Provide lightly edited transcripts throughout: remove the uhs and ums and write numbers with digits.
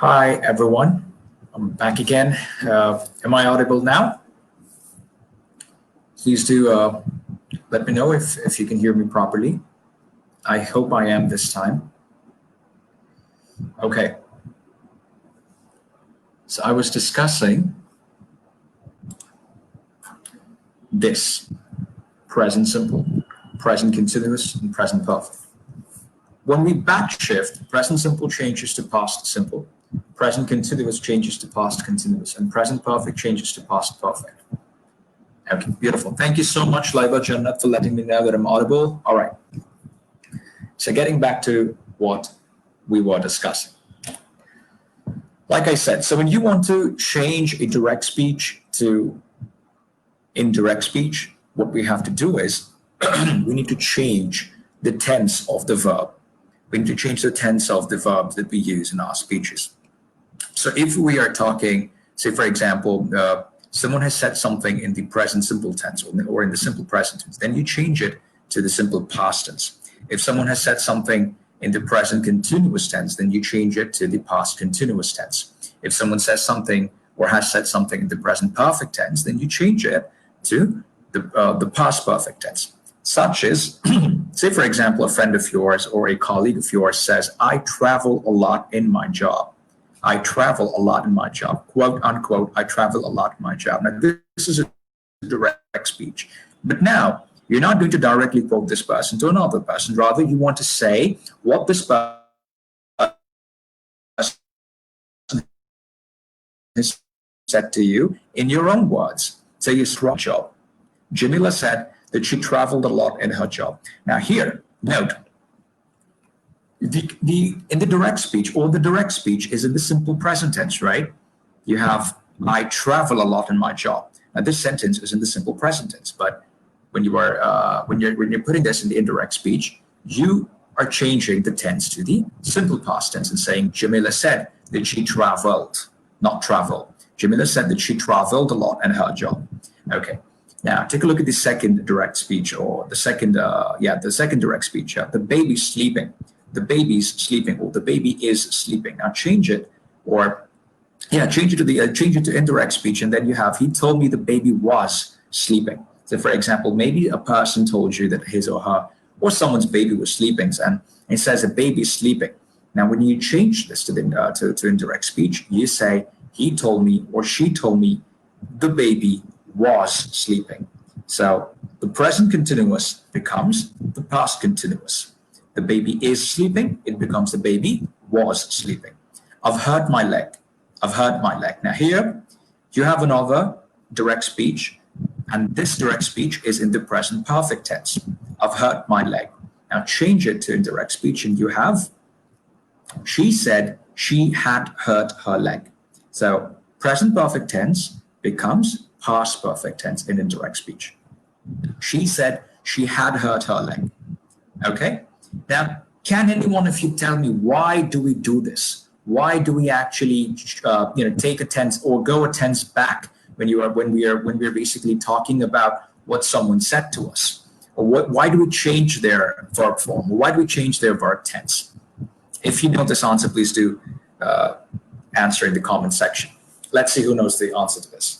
Hi, everyone. I'm back again. Am I audible now? Please do let me know if you can hear me properly. I hope I am this time. Okay. So I was discussing this present simple, present continuous, and present perfect. When we backshift, present simple changes to past simple, present continuous changes to past continuous, and present perfect changes to past perfect. Okay, beautiful. Thank you so much, Laiba Jannat, for letting me know that I'm audible. All right. So getting back to what we were discussing. Like I said, so when you want to change a direct speech to indirect speech, what we have to do is we need to change the tense of the verb. We need to change the tense of the verbs that we use in our speeches. So if we are talking, say, for example, someone has said something in the present simple tense or in the simple present tense, then you change it to the simple past tense. If someone has said something in the present continuous tense, then you change it to the past continuous tense. If someone says something or has said something in the present perfect tense, then you change it to the past perfect tense. Such as, say, for example, a friend of yours or a colleague of yours says, I travel a lot in my job. I travel a lot in my job, quote unquote, I travel a lot in my job. Now, this is a direct speech. But now, you're not going to directly quote this person to another person. Rather, you want to say what this person has said to you in your own words. Say, you scrub job. Jamila said that she traveled a lot in her job. Now here, note, in the direct speech, or the direct speech is in the simple present tense, right? You have, I travel a lot in my job. Now this sentence is in the simple present tense, but when you're putting this in the indirect speech, you are changing the tense to the simple past tense and saying, Jamila said that she traveled, not travel. Jamila said that she traveled a lot in her job. Okay. Now, take a look at the second direct speech, or the second direct speech. The baby's sleeping. The baby's sleeping, or the baby is sleeping. Now, change it to indirect speech, and then you have, he told me the baby was sleeping. So, for example, maybe a person told you that his or her or someone's baby was sleeping, and it says the baby's sleeping. Now, when you change this to indirect speech, you say, he told me or she told me the baby was sleeping. So the present continuous becomes the past continuous. The baby is sleeping, it becomes the baby was sleeping. I've hurt my leg. I've hurt my leg. Now here, you have another direct speech, and this direct speech is in the present perfect tense. I've hurt my leg. Now change it to indirect speech, and you have, she said she had hurt her leg. So present perfect tense becomes past perfect tense in indirect speech. She said she had hurt her leg. Okay? Now, can any one of you tell me why do we do this? Why do we actually take a tense or go a tense back when we're basically talking about what someone said to us? Or why do we change their verb form? Or why do we change their verb tense? If you know this answer, please do answer in the comment section. Let's see who knows the answer to this.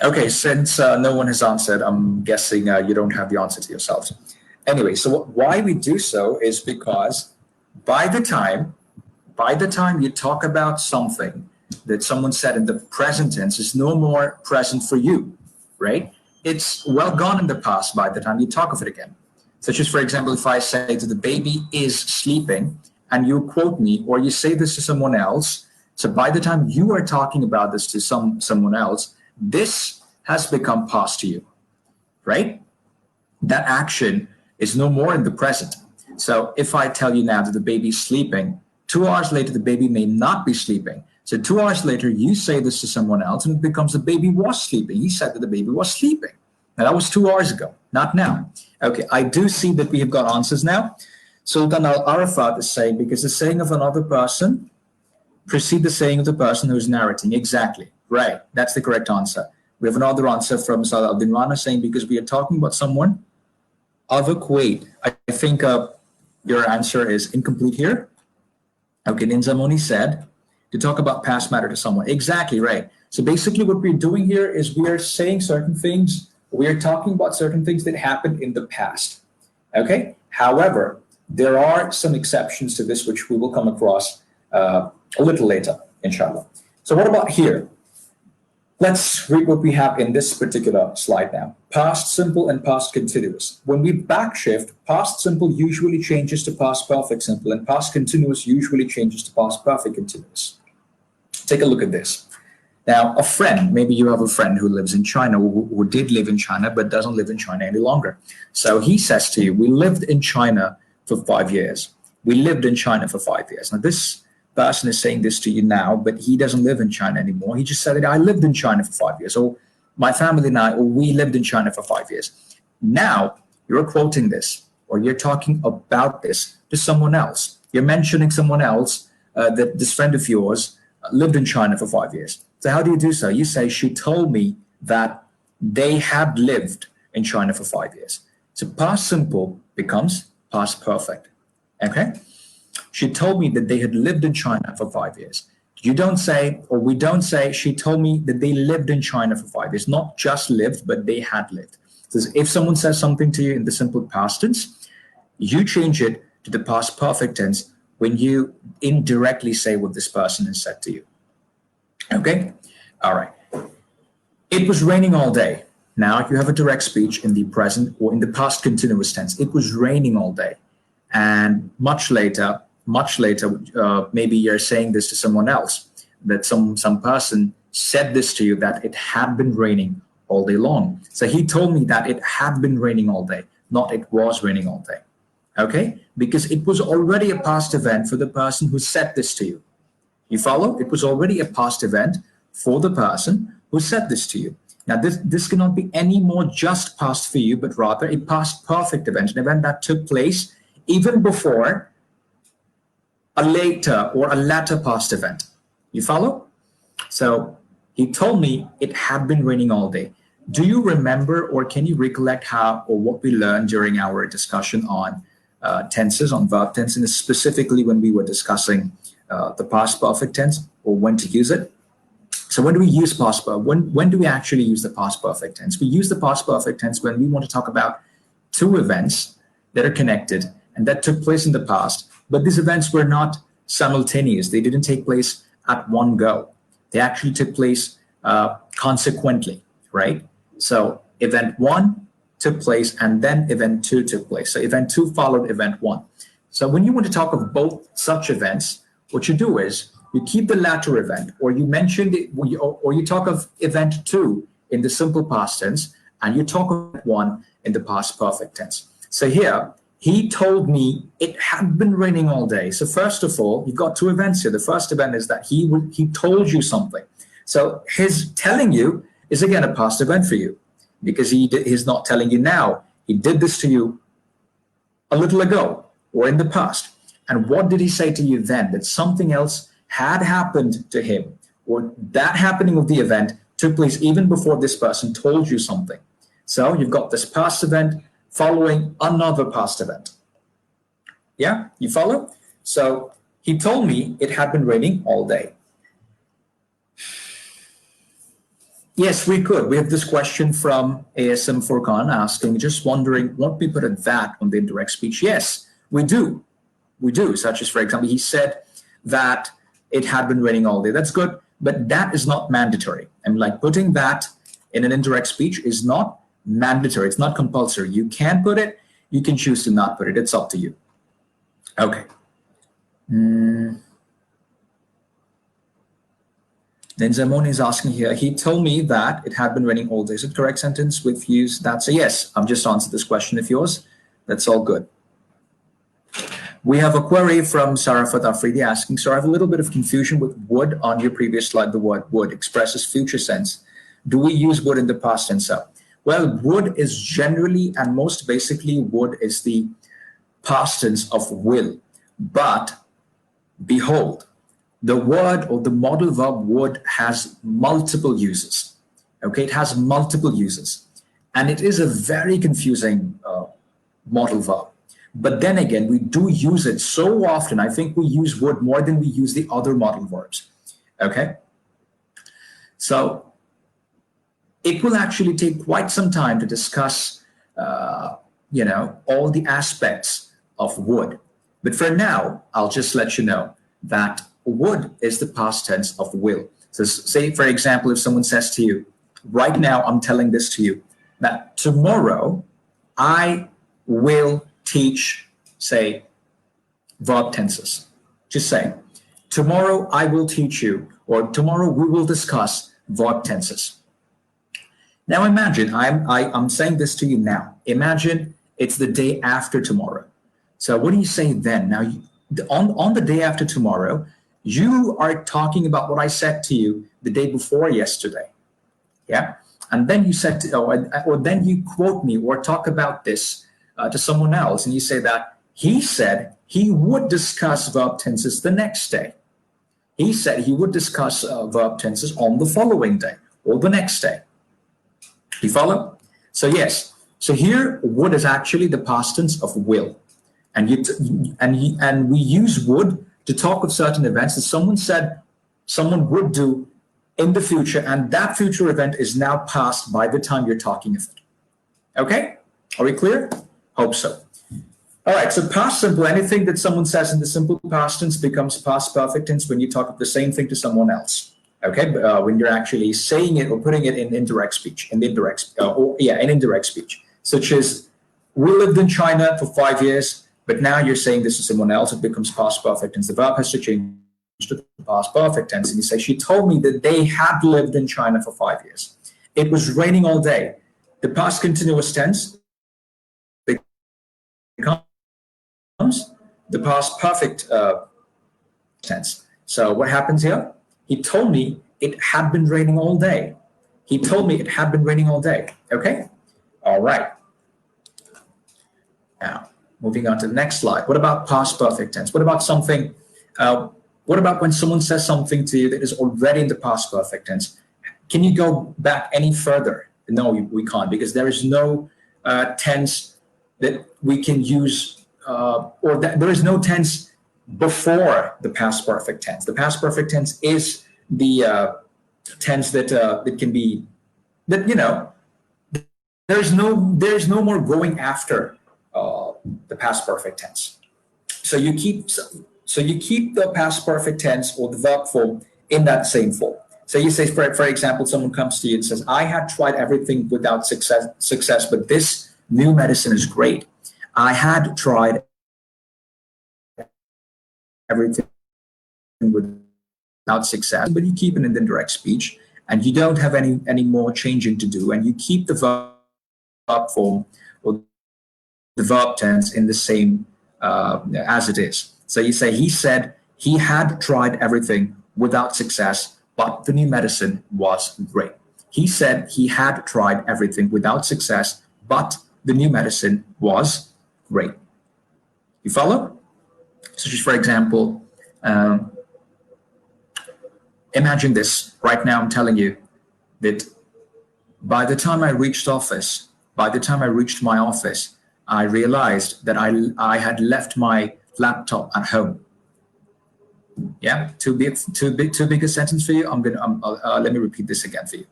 Okay, since no one has answered, I'm guessing you don't have the answer to yourselves. Anyway, so why we do so is because by the time you talk about something that someone said in the present tense, is no more present for you, right? It's well gone in the past by the time you talk of it again. Such as, for example, if I say that the baby is sleeping and you quote me or you say this to someone else, so by the time you are talking about this to someone else, this has become past to you, right? That action is no more in the present. So if I tell you now that the baby is sleeping, 2 hours later, the baby may not be sleeping. So 2 hours later, you say this to someone else and it becomes the baby was sleeping. He said that the baby was sleeping. Now that was 2 hours ago, not now. Okay, I do see that we have got answers now. Sultan al-Arafat is saying, because the saying of another person precede the saying of the person who is narrating. Exactly, right. That's the correct answer. We have another answer from Salah al-Din Rana saying, because we are talking about someone of a Kuwait. I think your answer is incomplete here. Okay, Ninzamoni said, to talk about past matter to someone. Exactly, right. So basically what we're doing here is we are saying certain things, we are talking about certain things that happened in the past. Okay? However, there are some exceptions to this, which we will come across a little later, inshallah. So what about here? Let's read what we have in this particular slide now. Past simple and past continuous. When we backshift, past simple usually changes to past perfect simple, and past continuous usually changes to past perfect continuous. Take a look at this. Now, a friend, maybe you have a friend who lives in China, who did live in China, but doesn't live in China any longer. So he says to you, we lived in China for 5 years. We lived in China for 5 years. Now, this person is saying this to you now, but he doesn't live in China anymore. He just said that I lived in China for 5 years. Or my family and I, or we lived in China for 5 years. Now, you're quoting this, or you're talking about this to someone else. You're mentioning someone else, that this friend of yours lived in China for 5 years. So how do you do so? You say, she told me that they had lived in China for 5 years. So past simple becomes past perfect. Okay? She told me that they had lived in China for 5 years. You don't say, or we don't say, she told me that they lived in China for 5 years. Not just lived, but they had lived. So if someone says something to you in the simple past tense, you change it to the past perfect tense when you indirectly say what this person has said to you. Okay? All right. It was raining all day. Now you have a direct speech in the present or in the past continuous tense. It was raining all day. And much later, maybe you're saying this to someone else, that some person said this to you, that it had been raining all day long. So he told me that it had been raining all day, not it was raining all day. Okay? Because it was already a past event for the person who said this to you. You follow? It was already a past event for the person who said this to you. Now, this cannot be any more just past for you, but rather a past perfect event, an event that took place even before a later or a latter past event. You follow? So he told me it had been raining all day. Do you remember, or can you recollect how or what we learned during our discussion on tenses, on verb tense, and specifically when we were discussing the past perfect tense, or when to use it? So when do we use past perfect? When do we actually use the past perfect tense? We use the past perfect tense when we want to talk about two events that are connected and that took place in the past, but these events were not simultaneous. They didn't take place at one go. They actually took place consequently, right? So event one took place and then event two took place. So event two followed event one. So when you want to talk of both such events, what you do is you keep the latter event, or you mention it, or you talk of event two in the simple past tense, and you talk of one in the past perfect tense. So here, he told me it had been raining all day. So first of all, you've got two events here. The first event is that he told you something. So his telling you is again a past event for you, because he's not telling you now. He did this to you a little ago or in the past. And what did he say to you then? That something else had happened to him, or that happening of the event took place even before this person told you something. So you've got this past event following another past event. Yeah, you follow? So he told me it had been raining all day. Yes, we could. We have this question from ASM Furqan asking, just wondering, won't we put a that on the indirect speech? Yes, we do. We do, such as, for example, he said that it had been raining all day. That's good, but that is not mandatory. And like putting that in an indirect speech is not mandatory. It's not compulsory. You can put it You can choose to not put it. It's up to you. Okay. Then Zamoni is asking here, he told me that it had been raining all day. Is it correct sentence with use that? So yes, I've just answered this question of yours. That's all good. We have a query from Sarafat Afridi asking, so I have a little bit of confusion with would on your previous slide. The word would expresses future sense. Do we use would in the past tense? Well, would is generally and most basically would is the past tense of will. But behold, the word or the modal verb would has multiple uses. Okay, it has multiple uses. And it is a very confusing modal verb. But then again, we do use it so often. I think we use would more than we use the other modal verbs. Okay? So it will actually take quite some time to discuss, all the aspects of would. But for now, I'll just let you know that would is the past tense of will. So say, for example, if someone says to you, right now, I'm telling this to you, that tomorrow I will teach, say, verb tenses. Just say, tomorrow I will teach you, or tomorrow we will discuss verb tenses. Now imagine, I'm saying this to you now. Imagine it's the day after tomorrow. So what do you say then? Now, on the day after tomorrow, you are talking about what I said to you the day before yesterday. Yeah? And then you said, or then you quote me or talk about this to someone else, and you say that he said he would discuss verb tenses the next day. He said he would discuss verb tenses on the following day or the next day. You follow? So yes. So here, would is actually the past tense of will, and we use would to talk of certain events that someone said someone would do in the future, and that future event is now past by the time you're talking of it. Okay? Are we clear? Hope so. All right, so past simple, anything that someone says in the simple past tense becomes past perfect tense when you talk of the same thing to someone else. Okay, when you're actually saying it or putting it in indirect speech, in indirect speech, such as we lived in China for 5 years, but now you're saying this to someone else, it becomes past perfect tense. The verb has to change to the past perfect tense, and you say, she told me that they had lived in China for 5 years. It was raining all day. The past continuous tense becomes the past perfect tense. So what happens here? He told me it had been raining all day. He told me it had been raining all day. Okay? All right. Now, moving on to the next slide. What about past perfect tense? What about something, what about when someone says something to you that is already in the past perfect tense? Can you go back any further? No, we can't, because there is no tense that we can use, there is no tense before the past perfect tense. The past perfect tense is the tense that can be, there's no more going after the past perfect tense. So you keep the past perfect tense or the verb form in that same form. So you say, for example, someone comes to you and says, I had tried everything without success, but this new medicine is great. I had tried everything without success, but you keep it in the indirect speech, and you don't have any more changing to do, and you keep the verb form or the verb tense in the same as it is. So you say, he said he had tried everything without success, but the new medicine was great. He said he had tried everything without success, but the new medicine was great. You follow? So just for example, imagine this. Right now I'm telling you that by the time I reached my office, I realized that I had left my laptop at home. Yeah, too big a sentence for you. Let me repeat this again for you.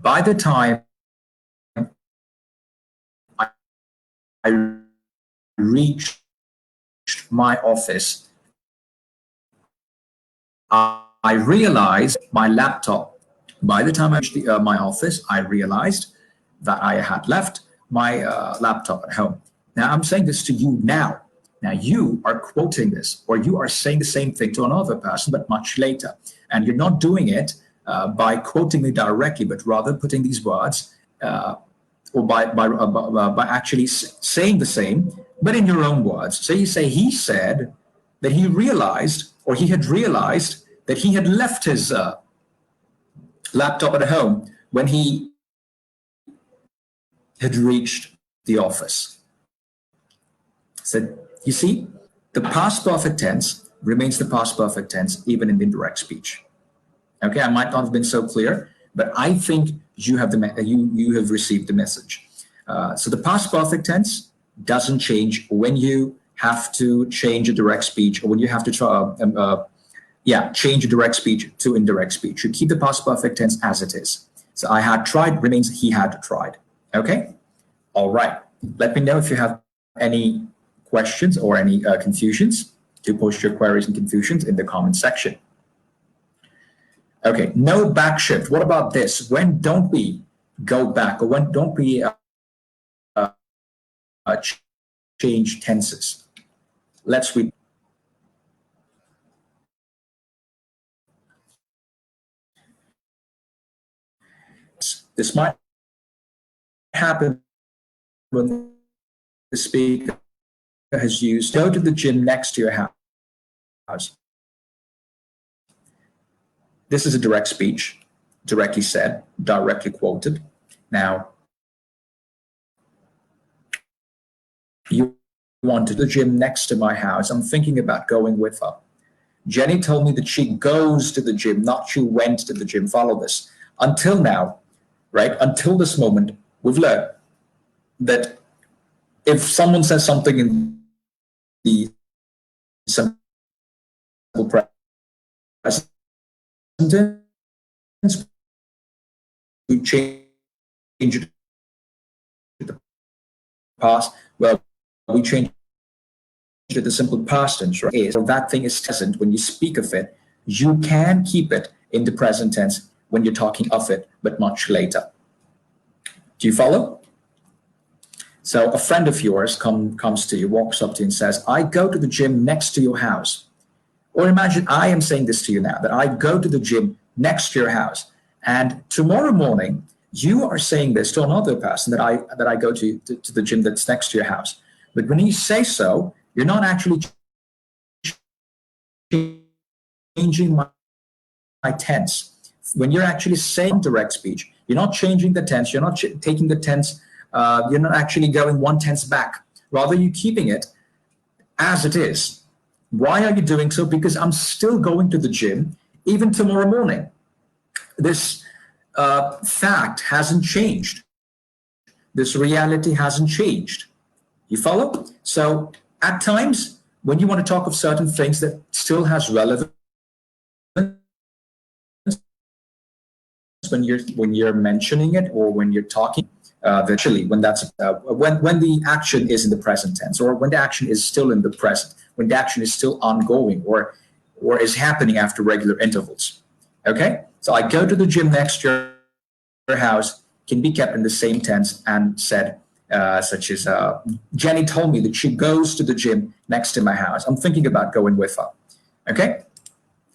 By the time I reached my office, I realized my laptop. By the time I reached my office, I realized that I had left my laptop at home. Now, I'm saying this to you now. Now, you are quoting this, or you are saying the same thing to another person, but much later. And you're not doing it by quoting me directly, but rather putting these words or by actually saying the same, but in your own words. So you say, he said that he realized, or he had realized that he had left his laptop at home when he had reached the office. So you see, the past perfect tense remains the past perfect tense even in indirect speech. Okay, I might not have been so clear, but I think you have you have received the message. So the past perfect tense doesn't change when you have to change a direct speech, or when you have to change a direct speech to indirect speech. You keep the past perfect tense as it is. So I had tried remains he had tried. Okay, all right. Let me know if you have any questions or any confusions. Do post your queries and confusions in the comment section. Okay, no back shift. What about this? When don't we go back, or when don't we change tenses? Let's read. This might happen when the speaker has used go to the gym next to your house. This is a direct speech, directly said, directly quoted. Now, you want to the gym next to my house. I'm thinking about going with her. Jenny told me that she goes to the gym, not she went to the gym. Follow this. Until now, right? Until this moment, we've learned that if someone says something in the simple present tense, we change it to the past. Well, we change it to the simple past tense, right? Is that thing is present when you speak of it. You can keep it in the present tense when you're talking of it, but much later. Do you follow? So a friend of yours comes to you, walks up to you and says, I go to the gym next to your house. Or imagine I am saying this to you now, that I go to the gym next to your house. And tomorrow morning, you are saying this to another person that I go to the gym that's next to your house. But when you say so, you're not actually changing my tense. When you're actually saying direct speech, you're not changing the tense. You're not taking the tense. You're not actually going one tense back. Rather, you're keeping it as it is. Why are you doing so? Because I'm still going to the gym even tomorrow morning. This fact hasn't changed. This reality hasn't changed. You follow? So at times, when you want to talk of certain things that still has relevance, when you're mentioning it, or when you're talking, actually when that's when the action is in the present tense, or when the action is still in the present, when the action is still ongoing, or is happening after regular intervals. Okay, so I go to the gym next to your house can be kept in the same tense and said, such as Jenny told me that she goes to the gym next to my house. I'm thinking about going with her. Okay,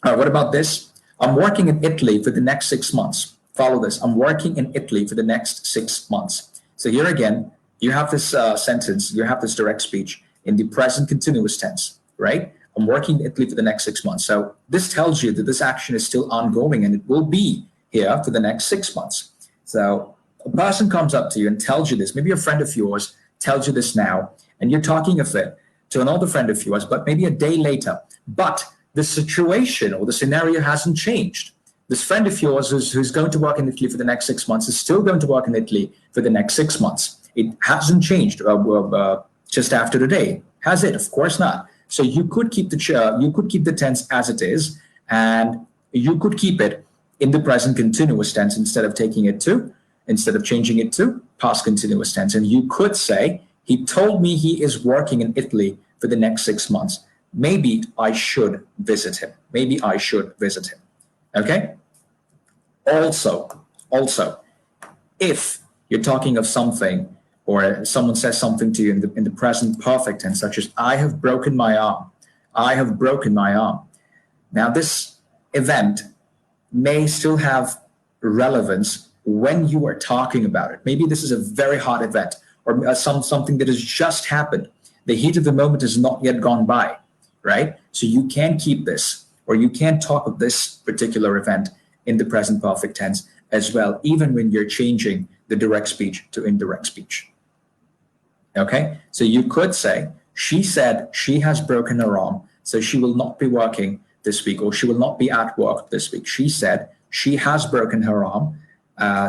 what about this? I'm working in Italy for the next 6 months. Follow this. I'm working in Italy for the next 6 months. So here again, you have this sentence, you have this direct speech in the present continuous tense, right? I'm working in Italy for the next 6 months. So this tells you that this action is still ongoing and it will be here for the next 6 months. So a person comes up to you and tells you this. Maybe a friend of yours tells you this now, and you're talking of it to another friend of yours, but maybe a day later. But the situation or the scenario hasn't changed. This friend of yours who's going to work in Italy for the next 6 months is still going to work in Italy for the next 6 months. It hasn't changed just after today, has it? Of course not. So you could keep the tense as it is, and you could keep it in the present continuous tense instead of changing it to past continuous tense. And you could say, he told me he is working in Italy for the next 6 months. Maybe I should visit him. Maybe I should visit him. Okay? Also, if you're talking of something or someone says something to you in the present perfect tense, such as, I have broken my arm. I have broken my arm. Now, this event may still have relevance when you are talking about it. Maybe this is a very hot event, or something that has just happened. The heat of the moment has not yet gone by, right? So you can keep this, or you can talk of this particular event in the present perfect tense as well, even when you're changing the direct speech to indirect speech. Okay, so you could say, she said she has broken her arm, so she will not be working this week, or she will not be at work this week. She said she has broken her arm,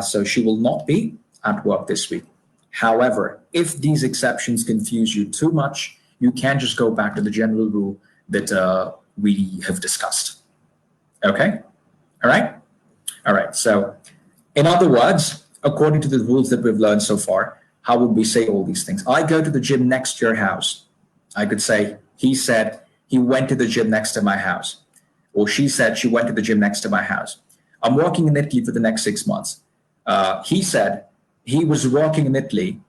so she will not be at work this week. However, if these exceptions confuse you too much, you can just go back to the general rule that we have discussed. Okay? All right? All right. So, in other words, according to the rules that we've learned so far, how would we say all these things? I go to the gym next to your house. I could say, he said he went to the gym next to my house. Or she said she went to the gym next to my house. I'm working in Italy for the next 6 months. He said he was working in Italy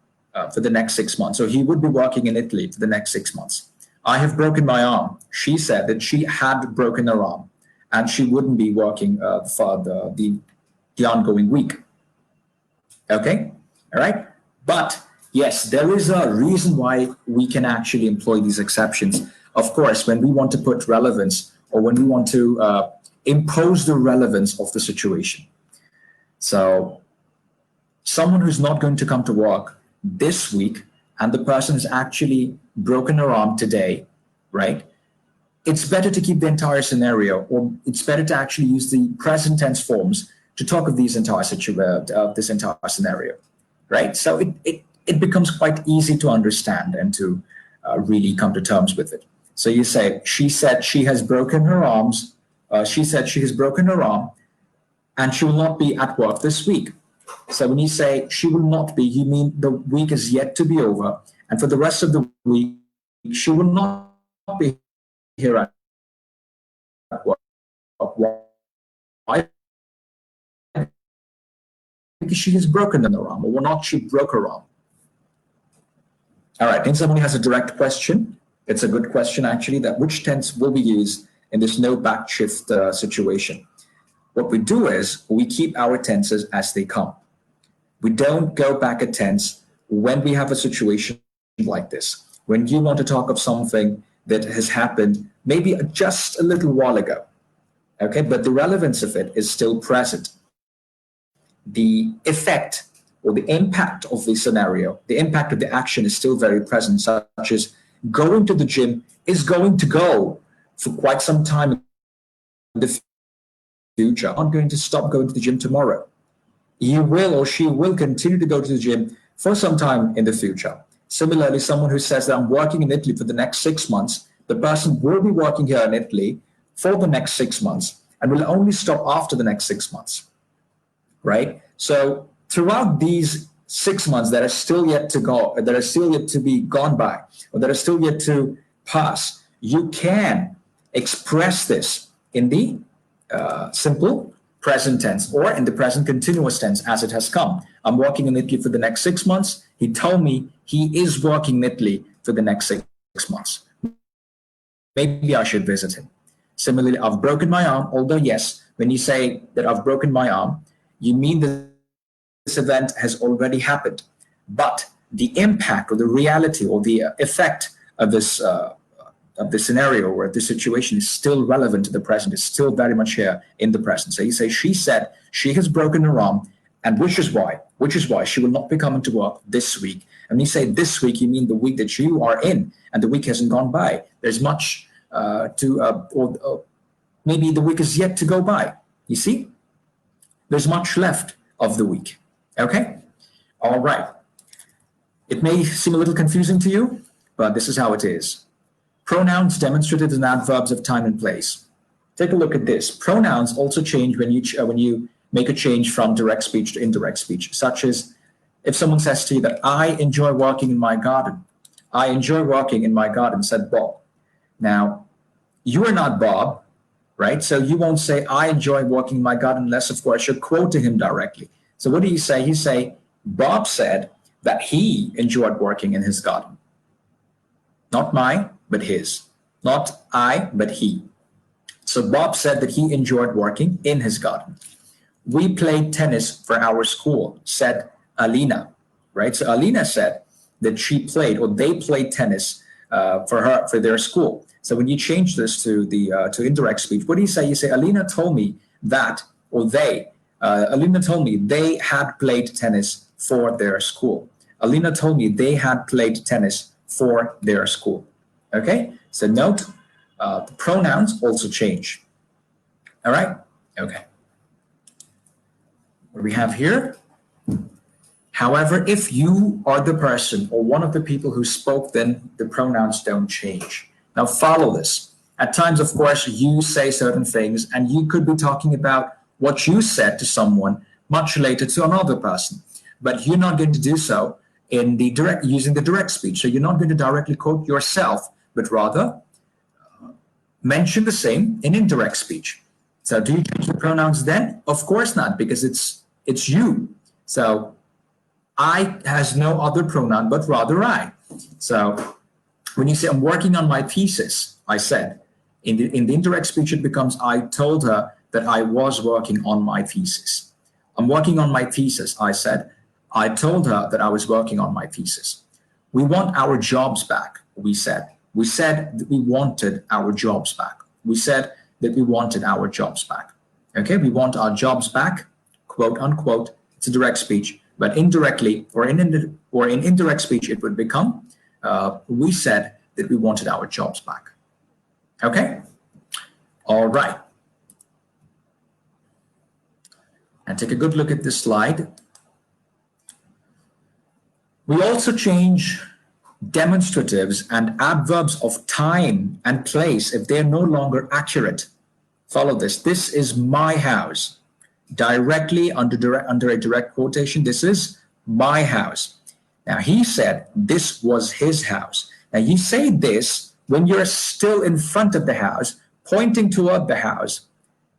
for the next 6 months. So he would be working in Italy for the next 6 months. I have broken my arm. She said that she had broken her arm and she wouldn't be working for the ongoing week. Okay? All right? But yes, there is a reason why we can actually employ these exceptions. Of course, when we want to put relevance, or when we want to impose the relevance of the situation. So someone who's not going to come to work this week, and the person has actually broken her arm today, right? It's better to keep the entire scenario, or it's better to actually use the present tense forms to talk of this entire scenario, right? So it becomes quite easy to understand and to really come to terms with it. So you say, she said she has broken her arms. She said she has broken her arm, and she will not be at work this week. So when you say she will not be, you mean the week is yet to be over, and for the rest of the week, she will not be here at work. Why? Because she has broken her arm, or not she broke her arm. All right, if someone has a direct question, it's a good question actually, that which tense will we use in this no back shift situation? What we do is we keep our tenses as they come. We don't go back a tense when we have a situation like this. When you want to talk of something that has happened maybe just a little while ago, okay, but the relevance of it is still present. The effect or the impact of the scenario, the impact of the action is still very present, such as going to the gym is going to go for quite some time in the future. I'm not going to stop going to the gym tomorrow. You will, or she will, continue to go to the gym for some time in the future. Similarly, someone who says that I'm working in Italy for the next 6 months, the person will be working here in Italy for the next 6 months and will only stop after the next 6 months, right? So throughout these 6 months that are still yet to go, that are still yet to be gone by, or that are still yet to pass, you can express this in the simple present tense, or in the present continuous tense as it has come. I'm working in Italy for the next 6 months. He told me he is working in Italy for the next 6 months. Maybe I should visit him. Similarly, I've broken my arm, although yes, when you say that I've broken my arm, you mean that this event has already happened. But the impact or the reality or the effect of this scenario or this situation is still relevant to the present, is still very much here in the present. So you say, she said she has broken her arm, and which is why she will not be coming to work this week. And when you say this week, you mean the week that you are in, and the week hasn't gone by. There's much or maybe the week is yet to go by. You see? There's much left of the week. Okay? All right. It may seem a little confusing to you, but this is how it is. Pronouns, demonstratives, and adverbs of time and place. Take a look at this. Pronouns also change when you make a change from direct speech to indirect speech, such as if someone says to you that I enjoy working in my garden. I enjoy working in my garden, said Bob. Now, you are not Bob, right? So you won't say, I enjoy working in my garden, unless, of course, you're quoting him directly. So what do you say? You say, Bob said that he enjoyed working in his garden. Not my, but his. Not I, but he. So Bob said that he enjoyed working in his garden. We played tennis for our school, said Alina, right? So Alina said that she played, or they played tennis for their school. So when you change this to to indirect speech, what do you say? You say, Alina told me that, or they. Alina told me they had played tennis for their school. Alina told me they had played tennis for their school. Okay, so note the pronouns also change. All right, okay. What do we have here? However, if you are the person or one of the people who spoke, then the pronouns don't change. Now follow this. At times, of course, you say certain things and you could be talking about what you said to someone much later to another person, but you're not going to do so in the direct, using the direct speech. So you're not going to directly quote yourself, but rather mention the same in indirect speech. So do you change the pronouns then? Of course not, because it's you. So I has no other pronoun but rather I. So when you say I'm working on my thesis, I said, in the indirect speech it becomes I told her that I was working on my thesis. I'm working on my thesis, I said. I told her that I was working on my thesis. We want our jobs back, we said. We said that we wanted our jobs back. We said that we wanted our jobs back. Okay, we want our jobs back, quote unquote. It's a direct speech, but indirectly or in indirect speech, it would become we said that we wanted our jobs back. Okay, all right. And take a good look at this slide. We also change demonstratives and adverbs of time and place if they're no longer accurate. Follow this. This is my house. Directly under a direct quotation, this is my house. Now, he said this was his house. Now, you say this when you're still in front of the house, pointing toward the house.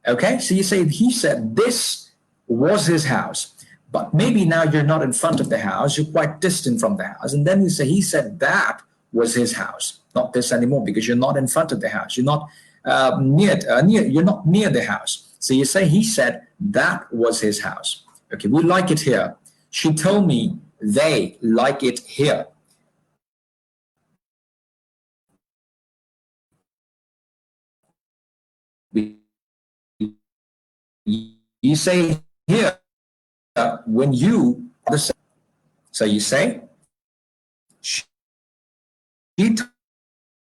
Okay? So you say he said this was his house. But maybe now you're not in front of the house, you're quite distant from the house. And then you say, he said that was his house, not this anymore, because you're not in front of the house. You're not you're not near the house. So you say, he said that was his house. Okay, we like it here. She told me they like it here. You say here, when you are the same. So you say, she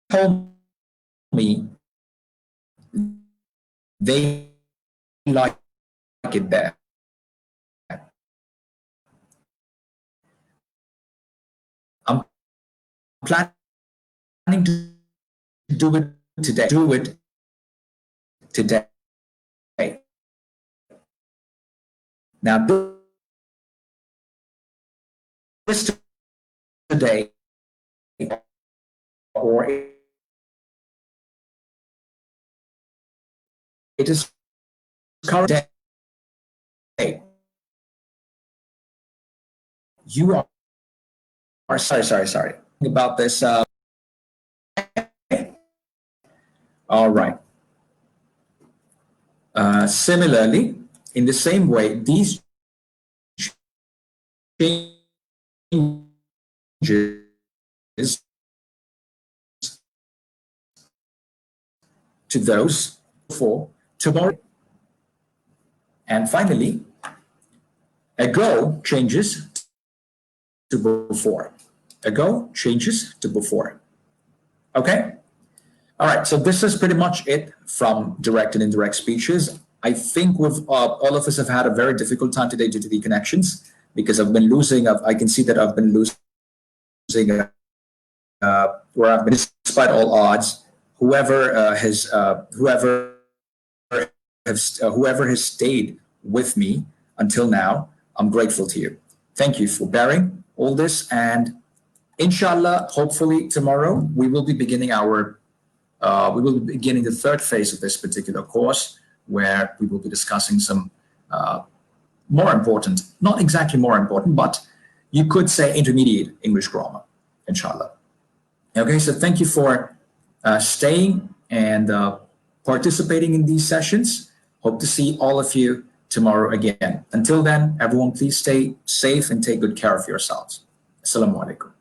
told me they like it there. I'm planning to do it today. Do it today. Now, this today, or it is current day. You are sorry about this. All right. Similarly, in the same way, these changes to those for tomorrow. And finally, ago changes to before. Ago changes to before. Okay? All right, so this is pretty much it from direct and indirect speeches. I think we've all of us have had a very difficult time today due to the connections, because I've been losing. I can see that I've been losing where I've been, despite all odds. Whoever has stayed with me until now, I'm grateful to you. Thank you for bearing all this, and inshallah, hopefully tomorrow we will be beginning the third phase of this particular course, where we will be discussing some more important, not exactly more important, but You could say intermediate English grammar, inshallah. Okay, so thank you for staying and participating in these sessions. Hope to see all of you tomorrow again. Until then, everyone, please stay safe and take good care of yourselves. Assalamu alaikum.